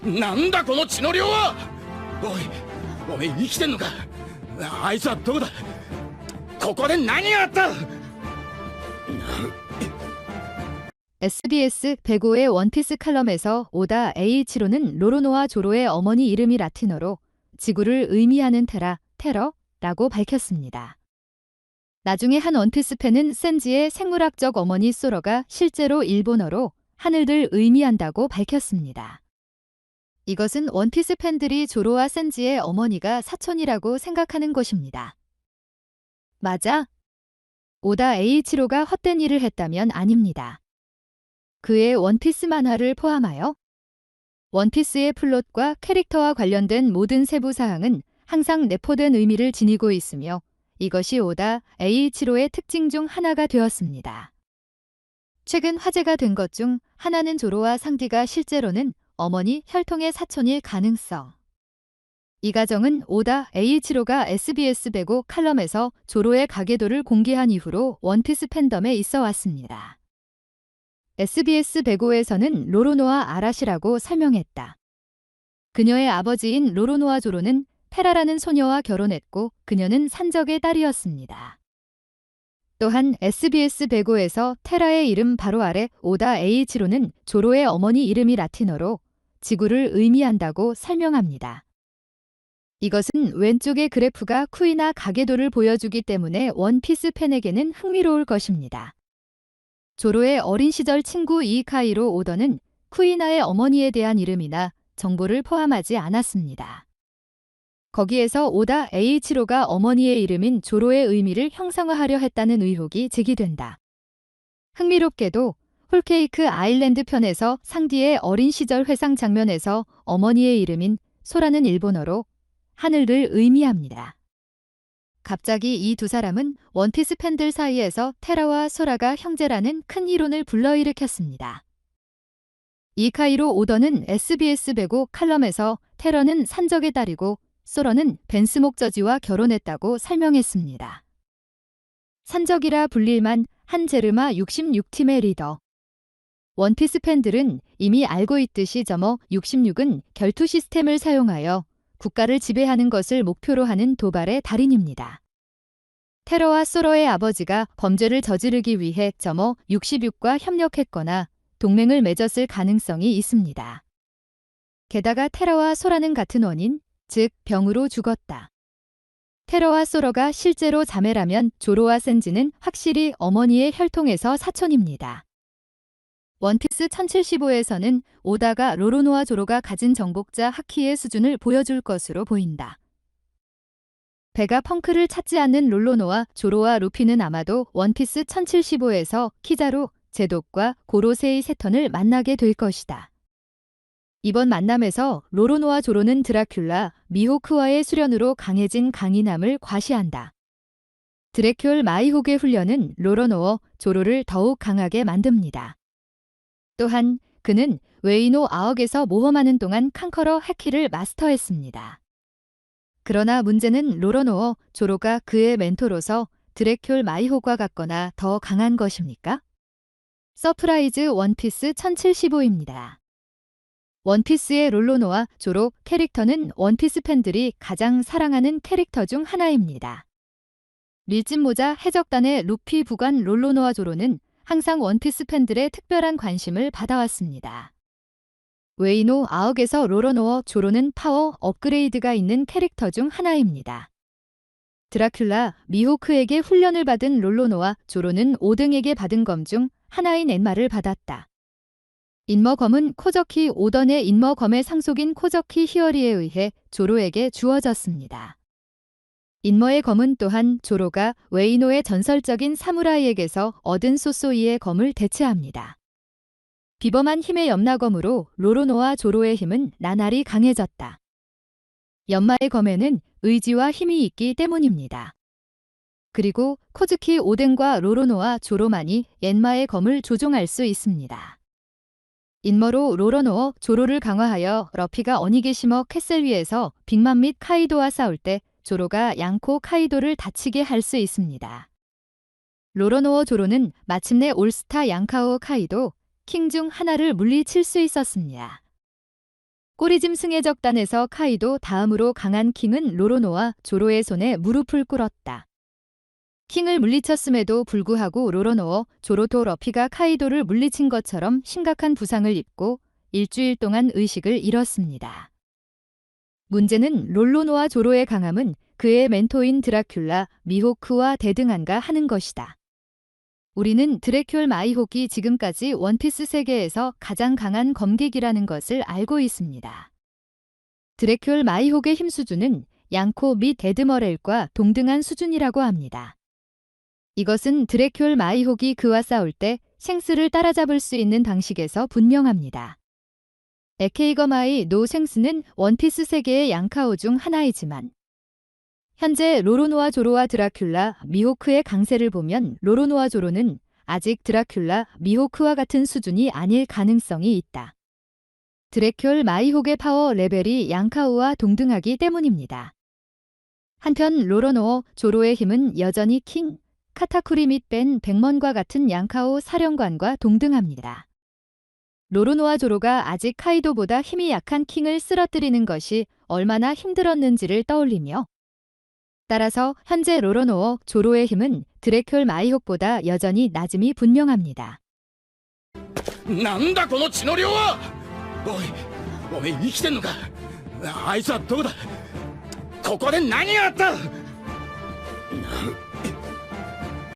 なんだこの血の量は。おい生きてんのか。あいつはどこだ。ここで何があった。 SBS 105의 원피스 칼럼에서 오다 에이치로는 로로노와 조로의 어머니 이름이 라틴어로 지구를 의미하는 테러라고 밝혔습니다. 나중에 한 원피스 팬은 센지의 생물학적 어머니 소러가 실제로 일본어로 하늘을 의미한다고 밝혔습니다. 이것은 원피스 팬들이 조로와 센지의 어머니가 사촌이라고 생각하는 것입니다. 맞아? 오다 에이치로가 헛된 일을 했다면 아닙니다. 그의 원피스 만화를 포함하여 원피스의 플롯과 캐릭터와 관련된 모든 세부 사항은 항상 내포된 의미를 지니고 있으며 이것이 오다 에이치로의 특징 중 하나가 되었습니다. 최근 화제가 된 것 중 하나는 조로와 상디가 실제로는 어머니 혈통의 사촌일 가능성. 이 가정은 오다 에이치로가 SBS 105 칼럼에서 조로의 가계도를 공개한 이후로 원피스 팬덤에 있어 왔습니다. SBS 105에서는 로로노와 아라시라고 설명했다. 그녀의 아버지인 로로노와 조로는 테라라는 소녀와 결혼했고 그녀는 산적의 딸이었습니다. 또한 SBS 105에서 테라의 이름 바로 아래 오다 에이치로는 조로의 어머니 이름이 라틴어로 지구를 의미한다고 설명합니다. 이것은 왼쪽의 그래프가 쿠이나 가계도를 보여주기 때문에 원피스 팬에게는 흥미로울 것입니다. 조로의 어린 시절 친구 이카이로 오더는 쿠이나의 어머니에 대한 이름이나 정보를 포함하지 않았습니다. 거기에서 오다 에이치로가 어머니의 이름인 조로의 의미를 형상화하려 했다는 의혹이 제기된다. 흥미롭게도 홀케이크 아일랜드 편에서 상디의 어린 시절 회상 장면에서 어머니의 이름인 소라는 일본어로 하늘을 의미합니다. 갑자기 이 두 사람은 원피스 팬들 사이에서 테라와 소라가 형제라는 큰 이론을 불러일으켰습니다. 이카이로 오더는 SBS 105 칼럼에서 테러는 산적의 딸이고 소라는 벤스 목저지와 결혼했다고 설명했습니다. 산적이라 불릴만 한 제르마 66팀의 리더. 원피스 팬들은 이미 알고 있듯이 점어 66은 결투 시스템을 사용하여 국가를 지배하는 것을 목표로 하는 도발의 달인입니다. 테러와 소러의 아버지가 범죄를 저지르기 위해 점어 66과 협력했거나 동맹을 맺었을 가능성이 있습니다. 게다가 테러와 소라는 같은 원인, 즉 병으로 죽었다. 테러와 소러가 실제로 자매라면 조로와 센지는 확실히 어머니의 혈통에서 사촌입니다. 원피스 1075에서는 오다가 로로노와 조로가 가진 정복자 하키의 수준을 보여줄 것으로 보인다. 베가 펑크를 찾지 않는 롤로노와 조로와 루피는 아마도 원피스 1075에서 키자루, 제독과 고로세이 세턴을 만나게 될 것이다. 이번 만남에서 로로노와 조로는 드라큘라, 미호크와의 수련으로 강해진 강인함을 과시한다. 드래큘 마이혹의 훈련은 로로노와 조로를 더욱 강하게 만듭니다. 또한 그는 웨이노 아억에서 모험하는 동안 칸커러 해키를 마스터했습니다. 그러나 문제는 로로노와 조로가 그의 멘토로서 드래큘 마이혹과 같거나 더 강한 것입니까? 서프라이즈 원피스 1075입니다. 원피스의 롤로노와 조로 캐릭터는 원피스 팬들이 가장 사랑하는 캐릭터 중 하나입니다. 밀짚모자 해적단의 루피 부관 롤로노와 조로는 항상 원피스 팬들의 특별한 관심을 받아왔습니다. 웨이노 아억에서 로로노와 조로는 파워 업그레이드가 있는 캐릭터 중 하나입니다. 드라큘라, 미호크에게 훈련을 받은 롤로노와 조로는 5등에게 받은 검 중 하나인 엔마를 받았다. 인머검은 코저키 오던의 인머검의 상속인 코저키 히어리에 의해 조로에게 주어졌습니다. 인머의 검은 또한 조로가 웨이노의 전설적인 사무라이에게서 얻은 소소이의 검을 대체합니다. 비범한 힘의 염라검으로 로로노와 조로의 힘은 나날이 강해졌다. 연마의 검에는 의지와 힘이 있기 때문입니다. 그리고 코즈키 오덴과 로로노와 조로만이 엔마의 검을 조종할 수 있습니다. 인머로 로로노와 조로를 강화하여 러피가 어니게시머 캐슬 위에서 빅맘 및 카이도와 싸울 때 조로가 양코 카이도를 다치게 할 수 있습니다. 로로노와 조로는 마침내 올스타 양카오 카이도, 킹 중 하나를 물리칠 수 있었습니다. 꼬리짐승의 적단에서 카이도 다음으로 강한 킹은 로로노와 조로의 손에 무릎을 꿇었다. 킹을 물리쳤음에도 불구하고 로로노와 조로 도 러피가 카이도를 물리친 것처럼 심각한 부상을 입고 일주일 동안 의식을 잃었습니다. 문제는 롤로노와 조로의 강함은 그의 멘토인 드라큘라, 미호크와 대등한가 하는 것이다. 우리는 드래큘 마이호키 지금까지 원피스 세계에서 가장 강한 검객이라는 것을 알고 있습니다. 드래큘 마이혹의 힘 수준은 양코 및 에드머렐과 동등한 수준이라고 합니다. 이것은 드래큘 마이혹이 그와 싸울 때 쉥스를 따라잡을 수 있는 방식에서 분명합니다. 에케이거마의 노 쉥스는 원피스 세계의 양카오 중 하나이지만 현재 로로노와 조로와 드라큘라, 미호크의 강세를 보면 로로노와 조로는 아직 드라큘라, 미호크와 같은 수준이 아닐 가능성이 있다. 드래큘 마이혹의 파워 레벨이 양카오와 동등하기 때문입니다. 한편 로로노와 조로의 힘은 여전히 킹, 카타쿠리 및 벤 백먼과 같은 양카오 사령관과 동등합니다. 로로노와 조로가 아직 카이도보다 힘이 약한 킹을 쓰러뜨리는 것이 얼마나 힘들었는지를 떠올리며 따라서 현재 로로노와 조로의 힘은 드래큘 마이혹보다 여전히 낮음이 분명합니다. なんだこの血の量は。おめえ生きてんのか。あいつはどこだ。ここで何があった。